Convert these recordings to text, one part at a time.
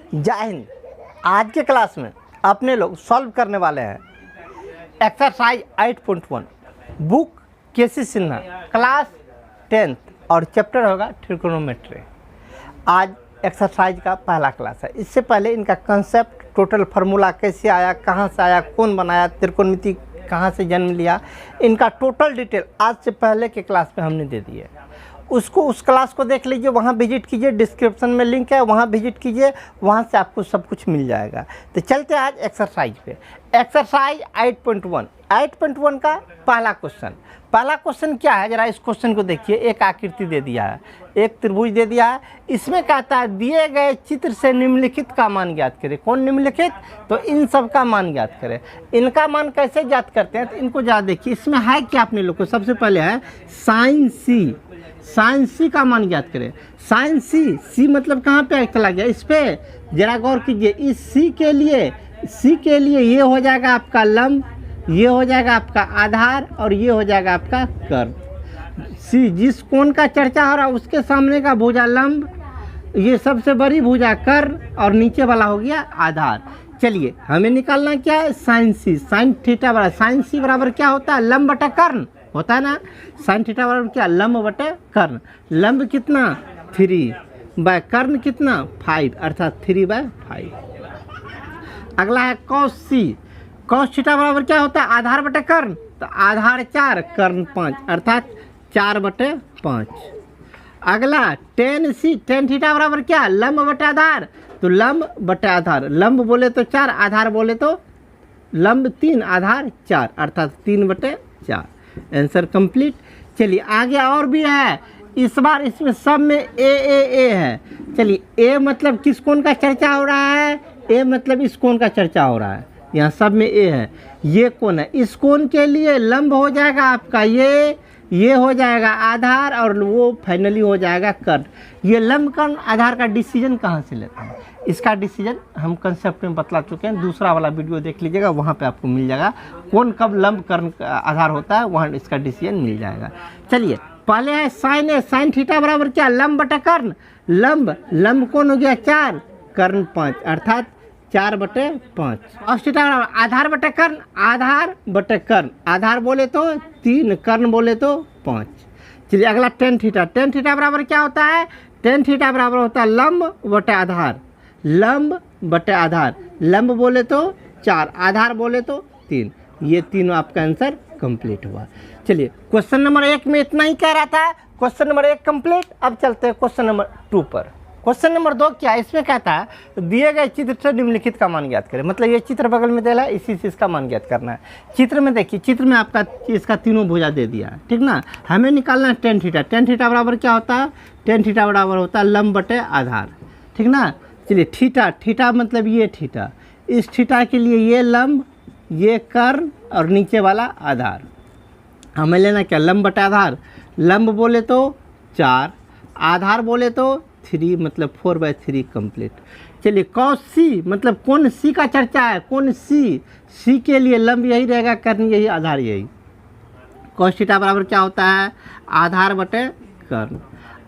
जय हिंद। आज के क्लास में अपने लोग सॉल्व करने वाले हैं एक्सरसाइज 8.1 बुक केसी सिन्हा क्लास 10th और चैप्टर होगा ट्रिगोनोमेट्री। आज एक्सरसाइज का पहला क्लास है। इससे पहले इनका कंसेप्ट, टोटल फार्मूला कैसे आया, कहाँ से आया, कौन बनाया, त्रिकोणमिति कहाँ से जन्म लिया, इनका टोटल डिटेल आज से पहले के क्लास में हमने दे दी है। उस क्लास को देख लीजिए, वहाँ विजिट कीजिए, डिस्क्रिप्शन में लिंक है, वहाँ विजिट कीजिए, वहाँ से आपको सब कुछ मिल जाएगा। तो चलते हैं आज एक्सरसाइज पे। एक्सरसाइज 8.1 का पहला क्वेश्चन क्या है, जरा इस क्वेश्चन को देखिए। एक आकृति दे दिया है, एक त्रिभुज दे दिया है। इसमें कहता है दिए गए चित्र से निम्नलिखित का मान ज्ञात करें। कौन निम्नलिखित? तो इन सब का मान ज्ञात करें। इनका मान कैसे ज्ञात करते हैं, तो इनको ज़्यादा देखिए। इसमें है क्या अपने लोग को, सबसे पहले है साइन सी का मान ज्ञात करें। साइन सी मतलब कहाँ पे चला गया, इस पे जरा गौर कीजिए। इस सी के लिए ये हो जाएगा आपका लंब, ये हो जाएगा आपका आधार और ये हो जाएगा आपका कर्व। सी जिस कोण का चर्चा हो रहा है उसके सामने का भुजा लंब, ये सबसे बड़ी भुजा कर्व और नीचे वाला हो गया आधार। चलिए हमें निकालना क्या है, साइन सी। साइन थीटा बराबर साइन सी बराबर क्या होता है, लंब बटा कर्ण होता है ना। साइन थीटा बराबर क्या, लंब बटे कर्ण। लंब कितना 3 बाय कर्ण कितना 5, अर्थात 3/5। अगला है कॉस सी। कॉस थीटा बराबर क्या होता है, आधार बटे कर्ण, तो आधार 4 कर्ण 5, अर्थात 4/5। अगला टेन सी। टेन थीटा बराबर क्या, लंब बटे आधार, तो लंब बटे आधार। लंब बोले तो 4, आधार बोले तो लंब 3, आधार 4, अर्थात 3/4। Answer complete. चलिए आगे और भी है। इस बार इसमें सब में ए है। चलिए ए मतलब किस कोण का चर्चा हो रहा है, ए मतलब इस कोण का चर्चा हो रहा है। यहाँ सब में ए है। ये कोण है, इस कोण के लिए लंब हो जाएगा आपका ये हो जाएगा आधार और वो फाइनली हो जाएगा कर्ण। ये लंब कर्ण आधार का डिसीजन कहाँ से लेते हैं, इसका डिसीजन हम कंसेप्ट में बतला चुके हैं। दूसरा वाला वीडियो देख लीजिएगा, वहाँ पे आपको मिल जाएगा कौन कब लंब कर्ण आधार होता है, वहाँ इसका डिसीजन मिल जाएगा। चलिए पहले है साइन है। साइन थीटा बराबर क्या, लंब बटा कर्ण। लंब कौन हो गया 4, कर्ण 5, अर्थात 4/5। कॉस थीटा बराबर आधार बटे कर्ण, आधार बटे कर्ण। आधार बोले तो 3, कर्ण बोले तो 5। चलिए अगला टेन थीटा। टेन थीटा बराबर क्या होता है, टेन थीटा बराबर होता है लंब बटे आधार। लंब बटे आधार, लंब बोले तो 4, आधार बोले तो 3। ये तीनों आपका आंसर कंप्लीट हुआ। चलिए क्वेश्चन नंबर 1 में इतना ही कह रहा था। Question number 1 complete. अब चलते हैं क्वेश्चन नंबर 2 पर। क्वेश्चन नंबर 2 क्या है, इसमें कहता है दिए गए चित्र से निम्नलिखित का मान ज्ञात करें। मतलब ये चित्र बगल में दिया है, इसी से इसका मान ज्ञात करना है। चित्र में देखिए, चित्र में आपका इसका तीनों भुजा दे दिया है, ठीक ना। हमें निकालना है टेन थीटा। टेन थीटा बराबर क्या होता है, टेन थीटा बराबर होता है लंब बटे आधार, ठीक ना। चलिए थीटा मतलब ये थीटा, इस थीटा के लिए ये लंब, ये कर्ण और नीचे वाला आधार। हमें लेना क्या, लंब बटे आधार। लंब बोले तो 4, आधार बोले तो 3, मतलब 4/3 कंप्लीट। चलिए कॉस सी मतलब कौन सी का चर्चा है, कौन सी के लिए लंब यही रहेगा, कर्ण यही, आधार यही। कॉस थीटा बराबर क्या होता है, आधार बटे कर्ण।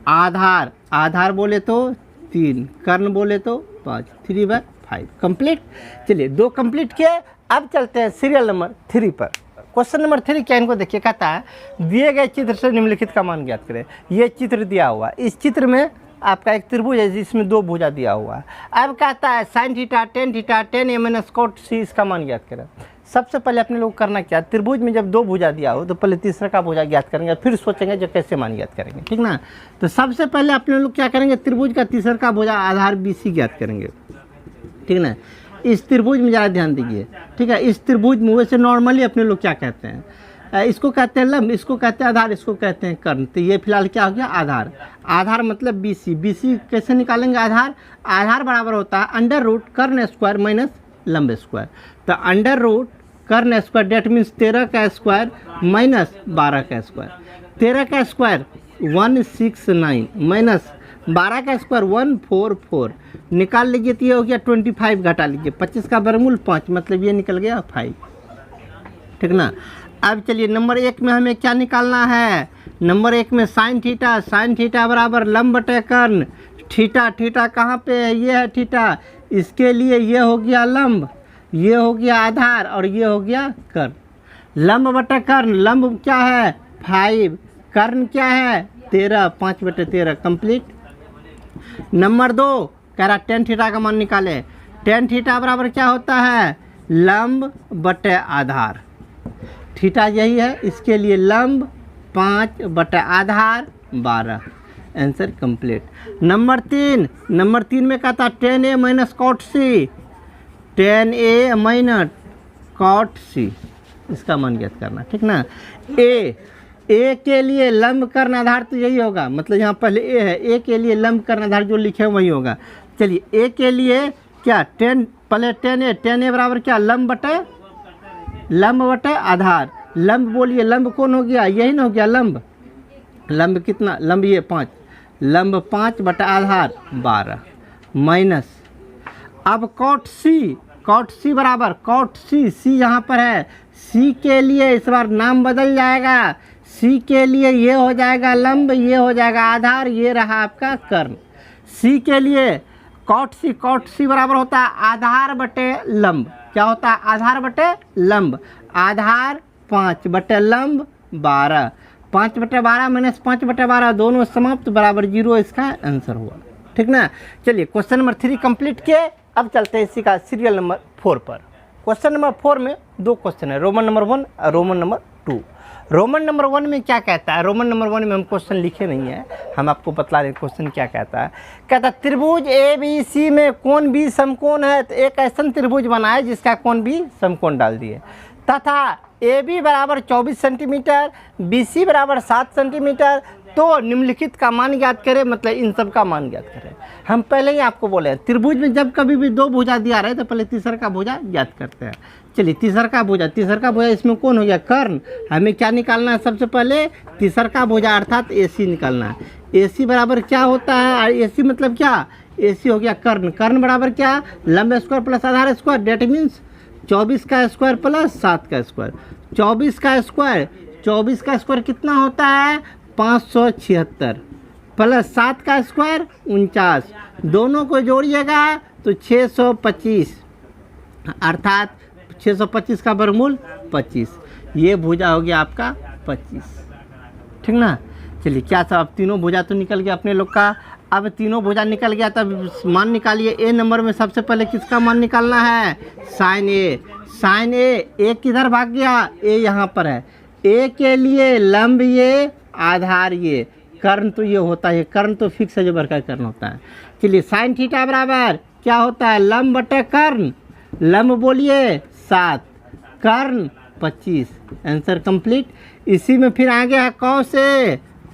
आधार बोले तो 3, कर्ण बोले तो 5, 3/5 कंप्लीट। चलिए 2 कंप्लीट किए। अब चलते हैं सीरियल नंबर 3 पर। क्वेश्चन नंबर 3 क्या, इनको देखिए। कहता है दिए गए चित्र से निम्नलिखित का मान ज्ञात करें। ये चित्र दिया हुआ, इस चित्र में आपका एक त्रिभुज है जिसमें 2 भुजा दिया हुआ है। अब कहता है sine theta, tan theta, tan A minus cot C, इसका मान ज्ञात करें। सबसे पहले अपने लोग करना क्या, त्रिभुज में जब 2 भुजा दिया हो तो पहले तीसरा का भुजा ज्ञात करेंगे, फिर सोचेंगे जो कैसे मान ज्ञात करेंगे, ठीक ना। तो सबसे पहले अपने लोग क्या करेंगे, त्रिभुज का तीसरा का भुजा आधार BC ज्ञात करेंगे, ठीक ना। इस त्रिभुज में ज़्यादा ध्यान दीजिए, ठीक है। इस त्रिभुज में वैसे नॉर्मली अपने लोग क्या कहते हैं, इसको कहते हैं लंब, इसको कहते हैं आधार, इसको कहते हैं कर्ण। तो ये फिलहाल क्या हो गया, आधार मतलब BC कैसे निकालेंगे, आधार बराबर होता है अंडर रूट कर्ण स्क्वायर माइनस लंब स्क्वायर। तो अंडर रूट कर्ण स्क्वायर डेट मीन्स 13 का स्क्वायर माइनस 12 का स्क्वायर। 13 का स्क्वायर 169 माइनस 12 का स्क्वायर 144 निकाल लीजिए, तो ये हो गया 25, घटा लीजिए 25 का वर्गमूल 5, मतलब ये निकल गया 5, ठीक ना। अब चलिए नंबर 1 में हमें क्या निकालना है, नंबर 1 में साइन थीटा बराबर लंब बटे कर्ण। थीटा कहाँ पे है, ये है थीटा, इसके लिए ये हो गया लंब, ये हो गया आधार और ये हो गया कर्ण। लंब बटा कर्ण, लंब क्या है 5, कर्ण क्या है 13, 5/13 कंप्लीट। नंबर 2 कह रहा tan थीटा का मान निकाले। tan थीटा बराबर क्या होता है लंब बटे आधार, थीटा यही है, इसके लिए लंब 5 बटे आधार 12, आंसर कंप्लीट। नंबर 3 में कहता tan A minus cot C, tan A minus cot C, इसका मान ज्ञात करना, ठीक ना। ए के लिए लंब कर्ण आधार तो यही होगा, मतलब यहाँ पहले ए है, ए के लिए लंब कर्ण आधार जो लिखे हैं वही होगा। चलिए ए के लिए क्या पहले tan A बराबर क्या लंब बटे आधार। लंब बोलिए लंब कौन हो गया, यही ना हो गया लंब कितना, लंब ये 5, लंब 5 बटा आधार 12 माइनस। अब cot C बराबर cot C यहाँ पर है, C के लिए इस बार नाम बदल जाएगा, C के लिए ये हो जाएगा लंब, ये हो जाएगा आधार, ये रहा आपका कर्ण। C के लिए cot C बराबर होता है आधार बटे लंब, क्या होता है आधार बटे लंब, आधार 5 बटे लंब 12, 5/12 माइनस 5/12 दोनों समाप्त बराबर 0, इसका आंसर हुआ, ठीक ना। चलिए क्वेश्चन नंबर 3 कंप्लीट किए। अब चलते हैं इसी का सीरियल नंबर 4 पर। क्वेश्चन नंबर 4 में 2 क्वेश्चन है, रोमन नंबर 1 और रोमन नंबर 2। रोमन नंबर 1 में क्या कहता है, रोमन नंबर 1 में हम क्वेश्चन लिखे नहीं है, हम आपको बतला रहे क्वेश्चन क्या कहता है। कहता है त्रिभुज ABC में कोण B समकोण है, तो एक ऐसा त्रिभुज बनाए जिसका कोण B समकोण डाल दिए, तथा AB बराबर 24 सेंटीमीटर, BC बराबर 7 सेंटीमीटर, तो निम्नलिखित का मान ज्ञात करें, मतलब इन सब का मान ज्ञात करें। हम पहले ही आपको बोले त्रिभुज में जब कभी भी 2 भुजा दिया रहे तो पहले तीसरा का भुजा ज्ञात करते हैं। चलिए तीसरा का भुजा इसमें कौन हो गया कर्ण। हमें क्या निकालना है, सबसे पहले तीसरा का भुजा अर्थात AC निकालना है। AC बराबर क्या होता है, AC मतलब क्या, AC हो गया कर्ण, कर्ण बराबर क्या लंब square plus Aadhaar square, that means 24 का स्क्वायर प्लस 7 का स्क्वायर। 24 का स्क्वायर कितना होता है 576 प्लस 7 का स्क्वायर 49, दोनों को जोड़िएगा तो 625, अर्थात 625 का वर्गमूल 25, ये भुजा हो गया आपका 25, ठीक ना। चलिए क्या सब, अब तीनों भुजा तो निकल गया अपने लोग का। अब तीनों भुजा निकल गया, तब मान निकालिए। ए नंबर में सबसे पहले किसका मान निकालना है साइन ए किधर भाग गया, ए यहाँ पर है। ए के लिए लंब ये, आधार ये, कर्ण तो ये होता है, कर्ण तो फिक्स है जो बरका कर्ण होता है। चलिए साइन थीटा बराबर क्या होता है लंब बटे कर्ण, लंब बोलिए 7, कर्ण 25, आंसर कंप्लीट। इसी में फिर आगे है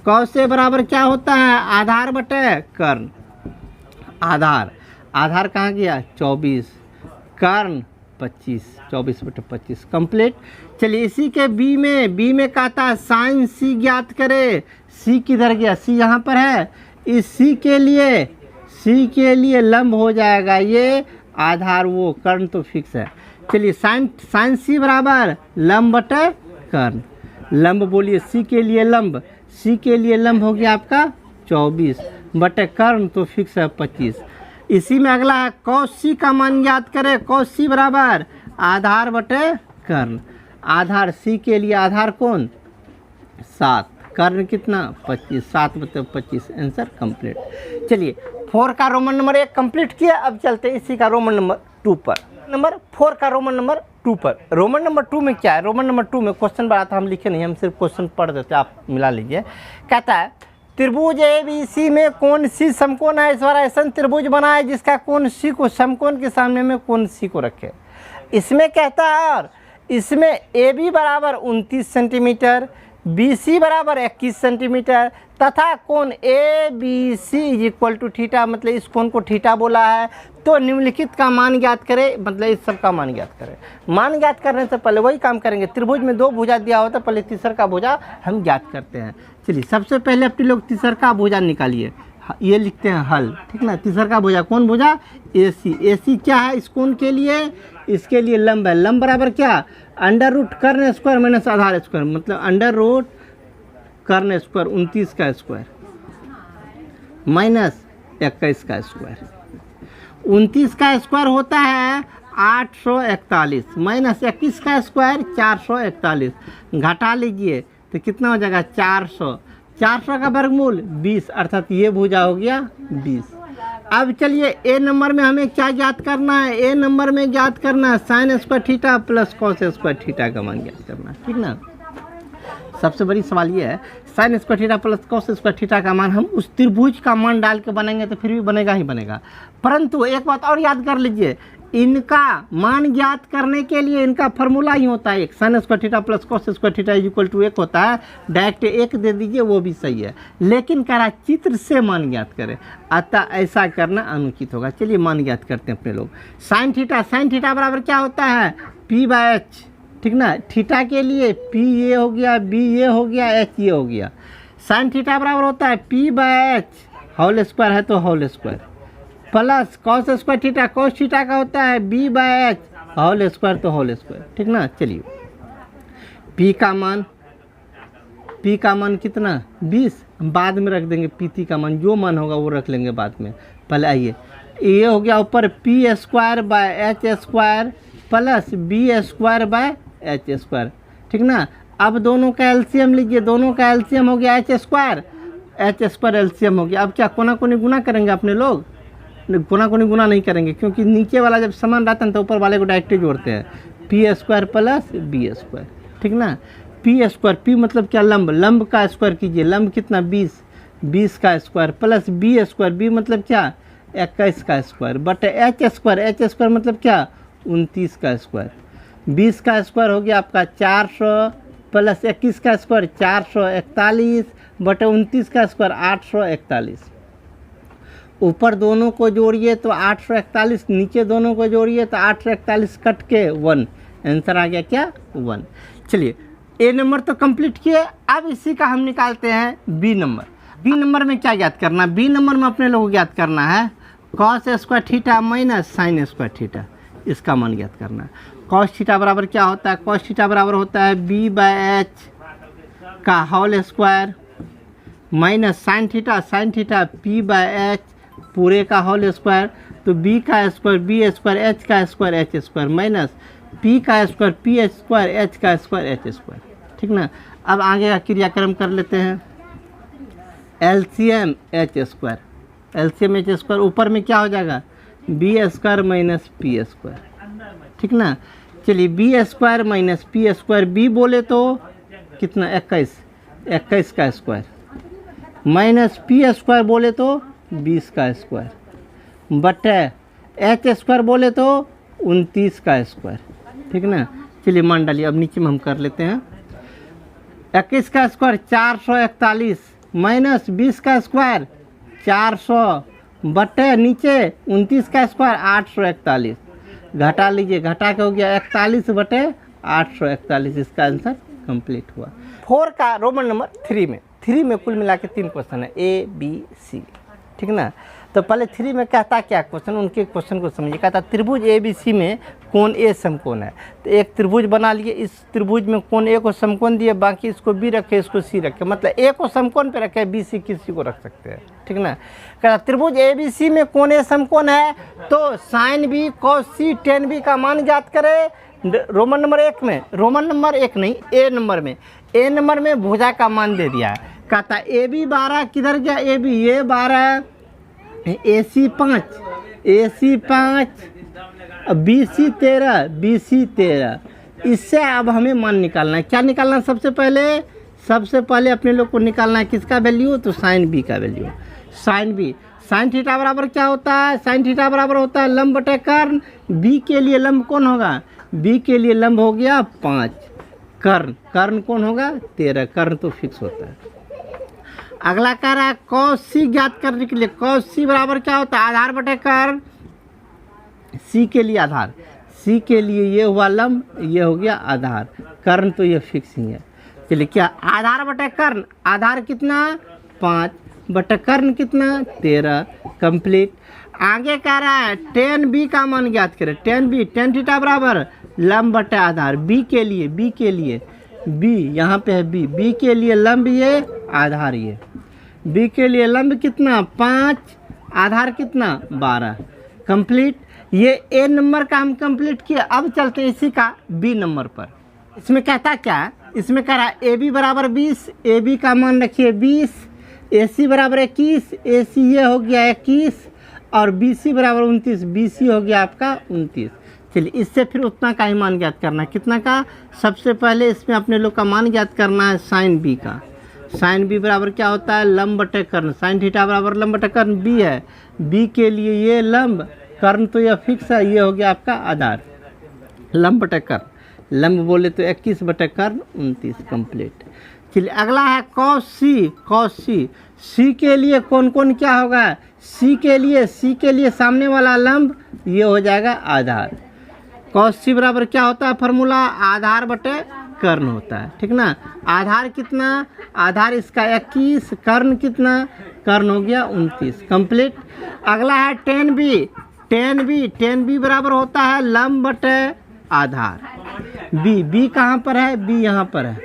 कौ से बराबर क्या होता है आधार बटे कर्ण, आधार कहाँ गया 24, कर्ण 25, 24/25 कंप्लीट। चलिए इसी के बी में कहता है साइन C ज्ञात करे। C किधर गया, C यहाँ पर है। इस C के लिए लंब हो जाएगा ये, आधार वो, कर्ण तो फिक्स है। चलिए साइन C बराबर लंब बटे कर्ण, लंब बोलिए C के लिए लंब हो गया आपका 24 बटे कर्ण तो फिक्स है 25। इसी में अगला है cos C का मान ज्ञात करें। cos C बराबर आधार बटे कर्ण, आधार C के लिए आधार कौन 7, कर्ण कितना 25, 7/25, आंसर कंप्लीट। चलिए 4 का रोमन नंबर 1 कंप्लीट किया। अब चलते हैं इसी का रोमन नंबर 2 पर। नंबर 4 का रोमन नंबर 2 पर। रोमन नंबर 2 में क्या है, रोमन नंबर 2 में क्वेश्चन बड़ा था, हम लिखे नहीं, हम सिर्फ क्वेश्चन पढ़ देते, आप मिला लीजिए। कहता है त्रिभुज ABC में कोण C समकोण है, इस बार ऐसा त्रिभुज बना है जिसका कोण C को समकोण के सामने में कोण C को रखे। इसमें कहता है और इसमें AB बराबर 29 सेंटीमीटर, BC बराबर 21 सेंटीमीटर तथा कोण ABC इक्वल टू थीटा, मतलब इस कोण को थीटा बोला है। तो निम्नलिखित का मान ज्ञात करें, मतलब इस सब का मान ज्ञात करें। मान ज्ञात करने से पहले वही काम करेंगे, त्रिभुज में 2 भुजा दिया होता, पहले तीसरा का भुजा हम ज्ञात करते हैं। चलिए सबसे पहले अपने लोग तीसरा का भुजा निकालिए, ये लिखते हैं हल, ठीक ना। तीसरा का भुजा कौन भुजा AC क्या है इस कोण के लिए, इसके लिए लंब है। लंब बराबर क्या अंडर रूट कर्ण स्क्वायर माइनस आधार स्क्वायर, मतलब अंडर रूट कर्ण स्क्वायर 29 का स्क्वायर माइनस 21 का स्क्वायर। 29 का स्क्वायर होता है 841 माइनस 21 का स्क्वायर 441, घटा लीजिए तो कितना हो जाएगा 400। 400 का वर्गमूल 20, अर्थात ये भुजा हो गया 20। अब चलिए ए नंबर में हमें क्या ज्ञात करना है, ए नंबर में ज्ञात करना है sign square theta plus cos square theta का मान ज्ञात करना है, ठीक ना। सबसे बड़ी सवाल ये है sign square theta plus cos square theta का मान हम उस त्रिभुज का मान डाल के बनाएंगे तो फिर भी बनेगा ही बनेगा। परंतु एक बात और याद कर लीजिए, इनका मान ज्ञात करने के लिए इनका फॉर्मूला ही होता है एक, sine square theta plus cos square theta equal to 1 होता है। डायरेक्ट 1 दे दीजिए वो भी सही है, लेकिन कह रहा चित्र से मान ज्ञात करें, अतः ऐसा करना अनुचित होगा। चलिए मान ज्ञात करते हैं अपने लोग। साइन थीटा बराबर क्या होता है p/h, ठीक ना। थीटा के लिए p ये हो गया, b ये हो गया, h ये हो गया। साइन थीटा बराबर होता है p/h, होल स्क्वायर है तो whole square, plus cos square theta, cos theta का होता है b/h, होल स्क्वायर तो होल स्क्वायर, ठीक ना। चलिए p का मान कितना 20, बाद में रख देंगे p का मान, जो मान होगा वो रख लेंगे बाद में। पहले आइए ये हो गया ऊपर p²/h² प्लस b²/h², ठीक ना। अब दोनों का एलसीएम लीजिए, दोनों का एलसीएम हो गया h² एलसीएम हो गया। अब क्या कोना कोनी गुना करेंगे अपने लोग, कोना कोनी गुना नहीं करेंगे, क्योंकि नीचे वाला जब समान रहता है तो ऊपर वाले को डायरेक्ट जोड़ते हैं, p² प्लस b², ठीक ना। p² मतलब क्या लंब का स्क्वायर कीजिए, लंब कितना 20 का स्क्वायर प्लस b² मतलब क्या 21 का स्क्वायर बटे h² मतलब क्या 29 का स्क्वायर। 20 का स्क्वायर हो गया आपका 400 प्लस 21 का स्क्वायर 441 बटे 29 का स्क्वायर 841। ऊपर दोनों को जोड़िए तो 841, नीचे दोनों को जोड़िए तो 841 कट के 1, आंसर आ गया क्या 1। चलिए ए नंबर तो कंप्लीट किए, अब इसी का हम निकालते हैं बी नंबर। बी नंबर में क्या ज्ञात करना, बी नंबर में अपने लोगों को ज्ञात करना है cos square theta minus sign square theta, इसका मान ज्ञात करना है। कॉस थीटा बराबर क्या होता है, कॉस थीटा बराबर होता है b/h का whole square minus sine theta p/h पूरे का होल स्क्वायर, तो b का स्क्वायर b² h का स्क्वायर h² माइनस p का स्क्वायर p² h का स्क्वायर h², ठीक ना। अब आगे का क्रियाक्रम कर लेते हैं, एलसीएम h², एलसीएम h², ऊपर में क्या हो जाएगा b² माइनस p², ठीक ना। चलिए b² माइनस p², b बोले तो कितना 21 का स्क्वायर माइनस p² बोले तो 20 का स्क्वायर बटे h² बोले तो 29 का स्क्वायर, ठीक ना। चलिए मान डालिए, अब नीचे में हम कर लेते हैं 21 का स्क्वायर 441 माइनस 20 का स्क्वायर 400 बटे नीचे 29 का स्क्वायर 841, घटा लीजिए, घटा के हो गया 41 बटे 841, इसका आंसर कंप्लीट हुआ। 4 का रोमन नंबर 3 में कुल मिला के 3 क्वेश्चन है A B C, ठीक ना। तो पहले 3 में कहता क्या क्वेश्चन, उनके क्वेश्चन को समझिए। कहता त्रिभुज ABC में कोण A समकोण है, तो एक त्रिभुज बना लिए, इस त्रिभुज में कोण A को समकोण दिए, बाकी इसको B रखे, इसको C रखे, मतलब A को समकोण पे रखे, B C किसी को रख सकते हैं, ठीक ना। कहता त्रिभुज ABC में कोण A समकोण है तो sign B cos C tan B का मान ज्ञात करें। रोमन नंबर 1 में, रोमन नंबर 1 नहीं A नंबर में भुजा का मान दे दिया है। कहता AB 12 किधर गया, AB ये 12 AC 5 BC 13 इससे अब हमें मान निकालना है। क्या निकालना है सबसे पहले अपने लोग को निकालना है किसका वैल्यू, तो साइन B का वैल्यू। साइन थीटा बराबर क्या होता है, साइन थीटा बराबर होता है लंब बटे कर्ण। B के लिए लंब कौन होगा, B के लिए लंब हो गया 5, कर्ण कौन होगा 13, कर्ण तो फिक्स होता है। अगला कह रहा है cos C ज्ञात करने के लिए, cos C बराबर क्या होता है आधार बटे कर्ण, C के लिए आधार, C के लिए ये हुआ लंब, ये हो गया आधार, कर्ण तो ये फिक्स ही है। चलिए क्या आधार बटे कर्ण, आधार कितना 5 बटे कर्ण कितना 13, कंप्लीट। आगे कह रहा है tan B का मान ज्ञात करें, tan थीटा बराबर लंब बटे आधार, B के लिए B यहाँ पे है B के लिए लंब ये आधार ये, B के लिए लंब कितना 5 आधार कितना 12, कंप्लीट। ये ए नंबर का हम कंप्लीट किए। अब चलते हैं इसी का बी नंबर पर। इसमें कहता क्या है, इसमें कह रहा है ए बी बराबर 20, ए बी का मान रखिए 20, ए सी बराबर 21, ए सी ये हो गया 21 और बी सी बराबर 29, बी सी हो गया आपका 29। चलिए इससे फिर उतना का ही मान ज्ञात करना है। कितना का? सबसे पहले इसमें अपने लोग का मान ज्ञात करना है साइन बी का। साइन बी बराबर क्या होता है? लंब बटे कर्ण। साइन थीटा बराबर लंब बटे कर्ण बी है। बी के लिए ये लंब, कर्ण तो यह फिक्स है, ये हो गया आपका आधार। लंब बटे कर्ण, लंब बोले तो 21 बटे कर्ण 29 कंप्लीट। चलिए अगला है कॉस सी। कॉस सी, सी के लिए कौन कौन क्या होगा? सी के लिए सामने वाला लंब ये हो जाएगा आधार। कॉस सी बराबर क्या होता है फॉर्मूला? आधार बटे कर्ण होता है, ठीक ना। आधार कितना? आधार इसका 21, कर्ण कितना? कर्ण हो गया 29 कंप्लीट। अगला है टेन बी। टेन बी बराबर होता है लंब बटे आधार। बी कहाँ पर है? बी यहाँ पर है।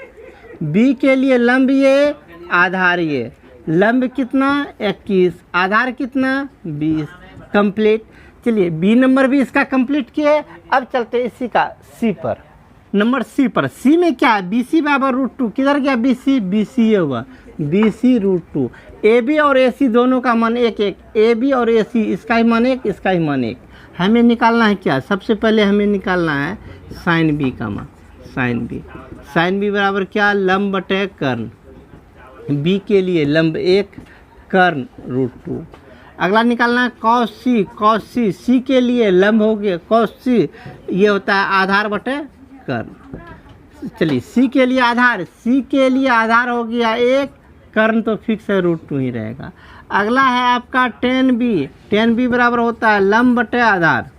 बी के लिए लंब ये, आधार ये। लंब कितना? 21, आधार कितना? 20 कंप्लीट। चलिए बी नंबर भी इसका कंप्लीट किए। अब चलते इसी का सी पर, नंबर सी पर। सी में क्या है? बी सी बराबर √2। किधर गया बी सी? बी सी ये हुआ बी सी √2। ए बी और ए सी दोनों का मान 1 ए बी और ए सी, इसका ही मान 1, इसका ही मान 1। हमें निकालना है क्या? सबसे पहले हमें निकालना है साइन बी का मान। साइन बी बराबर क्या? लंब बटे कर्ण। बी के लिए लंब 1, कर्ण √2। अगला निकालना है कॉस सी। सी के लिए लंब हो गया कॉस सी, ये होता है आधार बटे कर्ण। चलिए सी के लिए आधार हो गया 1, कर्ण तो फिक्स है √2 ही रहेगा। अगला है आपका टेन बी बराबर होता है लंब बटे आधार।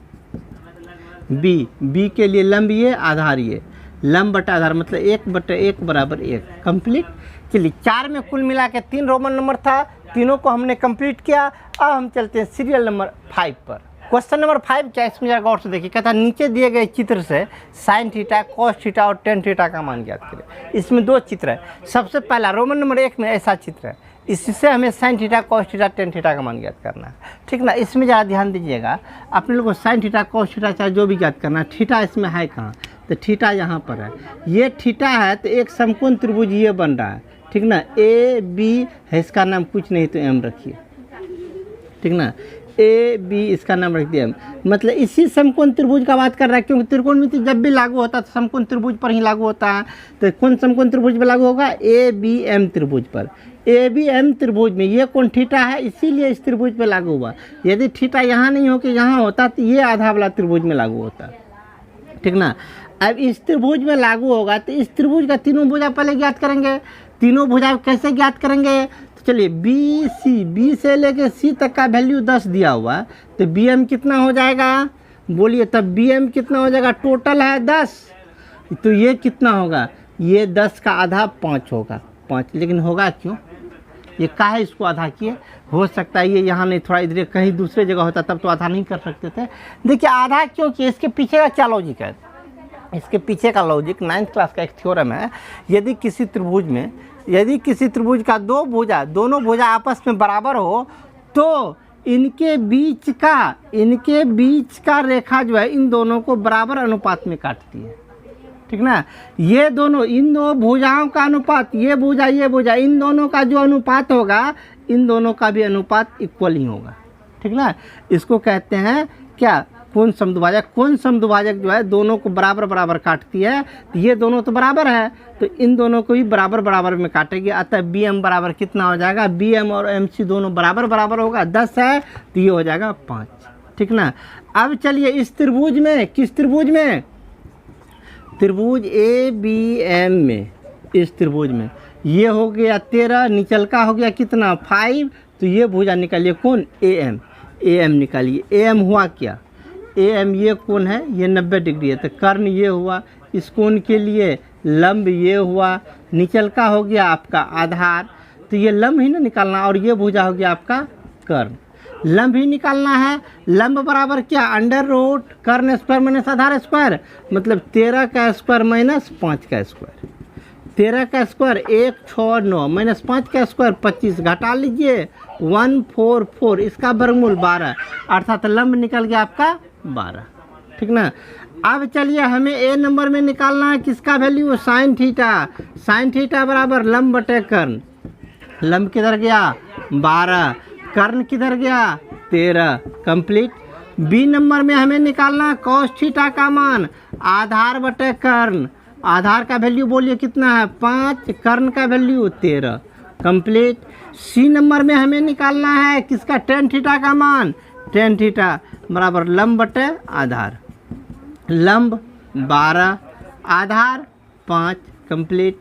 बी के लिए लंब ये, आधार ये। लंब बटे आधार मतलब 1 बटे 1 बराबर 1 कंप्लीट। चलिए 4 में कुल मिला के 3 रोमन नंबर था, तीनों को हमने कंप्लीट किया। अब हम चलते हैं सीरियल नंबर 5 पर। क्वेश्चन नंबर 5 क्या, इसमें जरा गौर से देखिए। कहता है नीचे दिए गए चित्र से साइन थीटा, कॉस थीटा और टेन थीटा का मान ज्ञात करें। इसमें 2 चित्र है। सबसे पहला रोमन नंबर 1 में ऐसा चित्र है, इससे हमें sine theta, cos theta, tan theta का मान ज्ञात करना है, ठीक ना। इसमें ज़रा ध्यान दीजिएगा, अपने लोग को साइन थीटा, कॉस थीटा चाहे जो भी ज्ञात करना है। थीटा इसमें है कहाँ? तो थीटा यहाँ पर है। ये थीटा है तो एक समकोण त्रिभुज ये बन रहा है, ठीक ना। ए बी है, इसका नाम कुछ नहीं तो एम रखिए, ठीक ना। ए बी इसका नाम रख दिया। मतलब इसी समकोण त्रिभुज का बात कर रहा है, क्योंकि त्रिकोणमिति जब भी लागू होता है तो समकोण त्रिभुज पर ही लागू होता है। तो कौन समकोण त्रिभुज पर लागू होगा? ए बी एम त्रिभुज पर। ए बी एम त्रिभुज में ये कौन थीटा है, इसीलिए इस त्रिभुज पर लागू हुआ। यदि थीटा यहाँ नहीं हो कि यहाँ होता तो ये आधा वाला त्रिभुज में लागू होता, ठीक ना। अब इस त्रिभुज में लागू होगा तो इस त्रिभुज का तीनों भुजा पहले ज्ञात करेंगे। तीनों भुजा कैसे ज्ञात करेंगे? चलिए बी से लेके सी तक का वैल्यू 10 दिया हुआ, तो बी एम कितना हो जाएगा? बोलिए तब बी एम कितना हो जाएगा? टोटल है 10, तो ये कितना होगा? ये 10 का आधा 5 होगा, 5। लेकिन होगा क्यों? ये काहे इसको आधा किए? हो सकता है ये यहाँ नहीं, थोड़ा इधर कहीं दूसरे जगह होता तब तो आधा नहीं कर सकते थे। देखिए आधा क्यों किए, इसके पीछे का क्या लॉजिक है? इसके पीछे का लॉजिक 9th क्लास का एक थ्योरम है। यदि किसी त्रिभुज का दोनों भुजा आपस में बराबर हो तो इनके बीच का रेखा जो है इन दोनों को बराबर अनुपात में काटती है, ठीक ना। ये दोनों, इन दो भुजाओं का अनुपात, ये भुजा इन दोनों का जो अनुपात होगा, इन दोनों का भी अनुपात इक्वल ही होगा, ठीक ना। इसको कहते हैं क्या? कोण समद्विभाजक। कोण समद्विभाजक जो है दोनों को बराबर बराबर काटती है। तो ये दोनों तो बराबर है तो इन दोनों को भी बराबर बराबर में काटेगी। अतः बी एम बराबर कितना हो जाएगा? बी एम और एम सी दोनों बराबर बराबर होगा। 10 है तो ये हो जाएगा 5, ठीक ना। अब चलिए इस त्रिभुज में, किस त्रिभुज में? त्रिभुज ए बी एम में, इस त्रिभुज में ये हो गया 13, निचल का हो गया कितना? 5। तो ये भुजा निकालिए, कौन? ए एम निकालिए। ए एम हुआ क्या? ए एम ये कोण है, ये 90 डिग्री है, तो कर्ण ये हुआ। इस कोण के लिए लंब ये हुआ, निचल का हो गया आपका आधार, तो ये लंब ही ना निकालना, और ये भुजा हो गया आपका कर्ण। लंब ही निकालना है। लंब बराबर क्या? √ कर्ण स्क्वायर माइनस आधार स्क्वायर, मतलब 13 का स्क्वायर माइनस 5 का स्क्वायर। 13 का स्क्वायर 1 6 9 माइनस 5 का स्क्वायर 25, घटा लीजिए 144, इसका वर्गमूल 12, अर्थात लंब निकल गया आपका 12। ठीक ना। अब चलिए हमें ए नंबर में निकालना है किसका value, sine theta. Sine theta बराबर लंब बटे कर्ण, लंब किधर गया 12, कर्ण किधर गया 13, कंप्लीट। बी नंबर में हमें निकालना है कॉस थीटा का मान, आधार बटे कर्ण, आधार का वैल्यू बोलिए कितना है 5, कर्ण का वैल्यू 13, कंप्लीट। सी नंबर में हमें निकालना है किसका, टेन थीटा का मान, टेन थीटा बराबर लंब बटे आधार, लंब 12, आधार 5, कंप्लीट।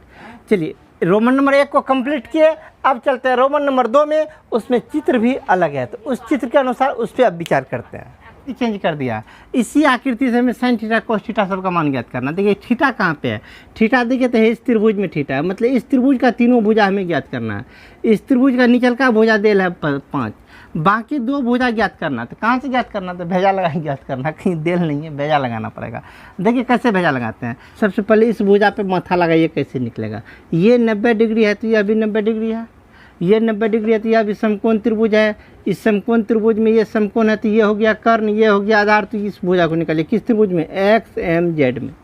चलिए रोमन नंबर 1 को कंप्लीट किए, अब चलते हैं रोमन नंबर 2 में, उसमें चित्र भी अलग है, तो उस चित्र के अनुसार उस पर अब विचार करते हैं। चेंज कर दिया, इसी आकृति से हमें साइन थीटा कोस थीटा सबका मान ज्ञात करना। देखिए थीटा कहाँ पे है, थीटा देखिए तो इस त्रिभुज में थीटा है, मतलब इस त्रिभुज का तीनों भुजा हमें ज्ञात करना है। इस त्रिभुज का नीचल का भुजा देल है 5, बाकी 2 भुजा ज्ञात करना। तो कहाँ से ज्ञात करना, तो भेजा लगा ज्ञात करना, कहीं देल नहीं है, भेजा लगाना पड़ेगा। देखिए कैसे भेजा लगाते हैं, सबसे पहले इस भुजा पे माथा लगाइए, कैसे निकलेगा। ये 90 डिग्री है तो यह भी 90 डिग्री है, ये 90 डिग्री है तो यह भी समकोण त्रिभुज है। इस समकोण त्रिभुज में ये समकोण है तो ये हो गया कर्ण, ये हो गया आधार। तो इस भुजा को निकालिए किस त्रिभुज में, एक्स एम जेड में।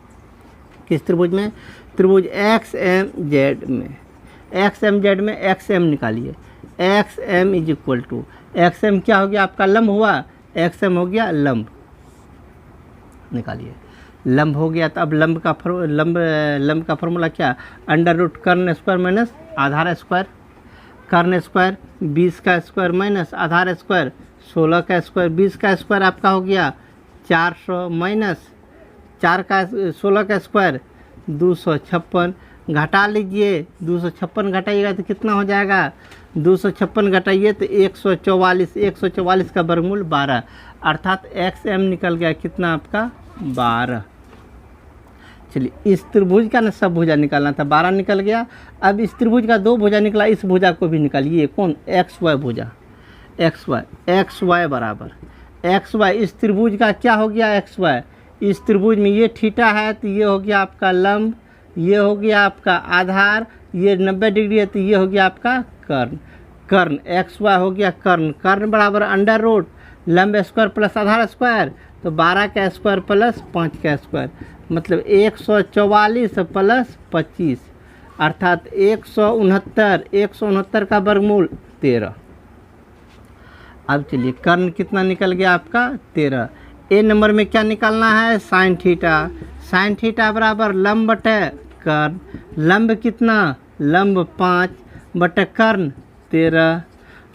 किस त्रिभुज में, त्रिभुज एक्स एम जेड में। एक्स एम जेड में एक्स एम निकालिए, X M is equal to, X M क्या हो गया आपका लंब हुआ, एक्स एम हो गया लंब, निकालिए लंब हो गया। तो अब लंब का फॉर्मूला क्या, अंडर रूट कर्ण स्क्वायर माइनस आधार स्क्वायर, कर्ण स्क्वायर 20 का स्क्वायर माइनस आधार स्क्वायर 16 का स्क्वायर, 20 का स्क्वायर आपका हो गया 400 माइनस 4 का 16 का स्क्वायर 256, घटा लीजिए 256 घटाइएगा तो कितना हो जाएगा, 256 घटाइए तो 144, 144 का वर्गमूल 12, अर्थात एक्स एम निकल गया कितना आपका 12। चलिए इस त्रिभुज का ना सब भुजा निकालना था, 12 निकल गया। अब इस त्रिभुज का 2 भुजा निकला, इस भुजा को भी निकालिए, कौन, एक्स वाई भुजा, एक्स वाई बराबर एक्स वाई। इस त्रिभुज का क्या हो गया एक्स वाई, इस त्रिभुज में ये थीटा है तो ये हो गया आपका लंब, ये हो गया आपका आधार, ये 90 डिग्री है तो ये हो गया आपका कर्ण, कर्ण एक्स वाई हो गया कर्ण, कर्ण बराबर अंडर रूट लंब स्क्वायर प्लस आधार स्क्वायर, तो 12 का स्क्वायर प्लस 5 का स्क्वायर, मतलब 144 प्लस 25, अर्थात 169 का वर्गमूल 13। अब चलिए कर्ण कितना निकल गया आपका 13। ए नंबर में क्या निकालना है, साइन थीटा, साइन थीटा बराबर लंब बटे कर्ण, लंब कितना, लंब 5 बटे कर्ण 13।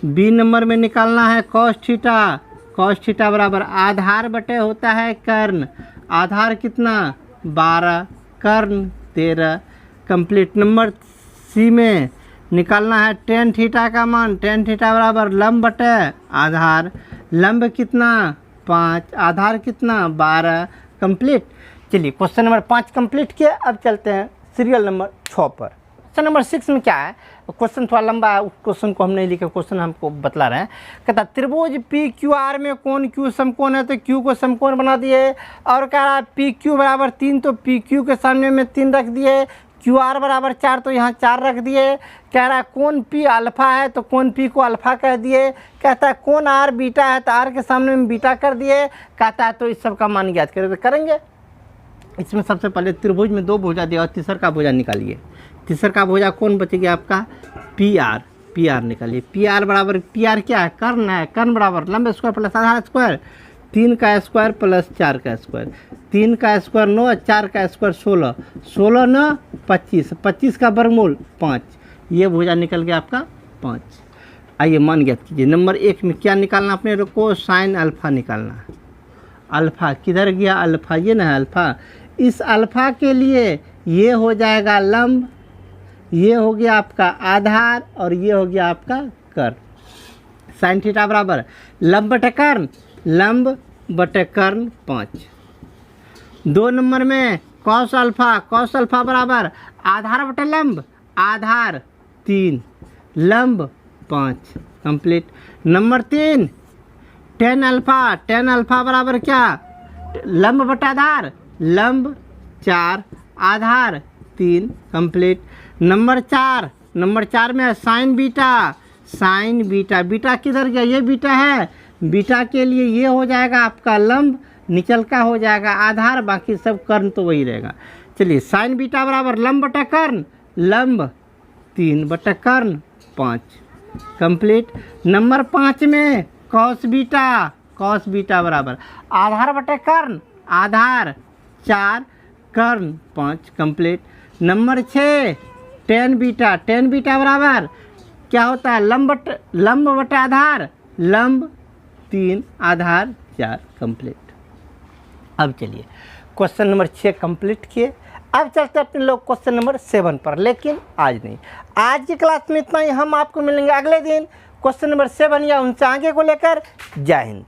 बी नंबर में निकालना है कॉस थीटा, कॉस थीटा बराबर आधार बटे होता है कर्ण, आधार कितना 12, कर्ण 13, कंप्लीट। नंबर सी में निकालना है टेन थीटा का मान, टेन थीटा बराबर लंब बटे आधार, लंब कितना 5, आधार कितना 12, कंप्लीट। चलिए क्वेश्चन नंबर 5 कंप्लीट किया। अब चलते हैं सीरियल नंबर 6 पर। क्वेश्चन नंबर 6 में क्या है, क्वेश्चन थोड़ा लंबा है, उस क्वेश्चन को हम नहीं लिखे, क्वेश्चन हमको बतला रहे हैं। कहता त्रिभुज पी क्यू आर में कोण क्यू समकोण है, तो क्यू को समकोण बना दिए, और कह रहा है पी क्यू बराबर 3, तो पी क्यू के सामने में 3 रख दिए, क्यू आर बराबर 4 तो यहाँ 4 रख दिए। कह रहा है कोण पी अल्फा है तो कोण पी को अल्फा कह दिए। कहता है कोण आर बीटा है तो आर के सामने में बीटा कर दिए। कहता है तो इस सब का मान ज्ञात करें, तो करेंगे। इसमें सबसे पहले त्रिभुज में 2 भुजा दिया और तीसरा का भुजा निकालिए। तीसरा का भुजा कौन बचेगा आपका पी आर, पी आर निकालिए। पी आर बराबर, पी आर क्या है, कर्ण है, कर्ण बराबर लंब स्क्वायर प्लस आधार स्क्वायर, 3 का स्क्वायर प्लस 4 का स्क्वायर, 3 का स्क्वायर 9, 4 का स्क्वायर 16, 16 9 25, 25 का वर्गमूल 5, ये भुजा निकल गया आपका 5। आइए मान ज्ञात कीजिए। नंबर 1 में क्या निकालना अपने को, साइन अल्फा निकालना है। अल्फा किधर गया, अल्फा ये ना है अल्फा, इस अल्फा के लिए ये हो जाएगा लंब, ये हो गया आपका आधार, और ये हो गया आपका कर्ण। साइन थीटा बराबर लंब बटे कर्ण, लंब बटे कर्ण 5। 2 नंबर में कॉस अल्फा, कॉस अल्फा बराबर आधार बटे लंब, आधार 3, लंब 5, complete. Number 3 tan alpha, tan alpha बराबर क्या, लंब बटे आधार, लंब 4, आधार 3, कंप्लीट। नंबर 4 में है साइन बीटा। बीटा किधर गया? ये बीटा है। बीटा के लिए ये हो जाएगा आपका लंब, निचल का हो जाएगा आधार, बाकी सब कर्ण तो वही रहेगा। चलिए साइन बीटा बराबर लंब बटा कर्ण, लंब 3 बटा कर्ण 5, कंप्लीट। नंबर 5 में कॉस बीटा बराबर आधार बटे कर्ण, आधार 4 कर्ण 5, कंप्लीट। नंबर 6 टेन बीटा बराबर क्या होता है? लंब बटे आधार, लंब 3 आधार 4, कंप्लीट। अब चलिए क्वेश्चन नंबर 6 कंप्लीट किए। अब चलते हैं अपने लोग क्वेश्चन नंबर 7 पर, लेकिन आज नहीं। आज की क्लास में इतना ही। हम आपको मिलेंगे अगले दिन क्वेश्चन नंबर 7 या उनसे आगे को लेकर। जय हिंद।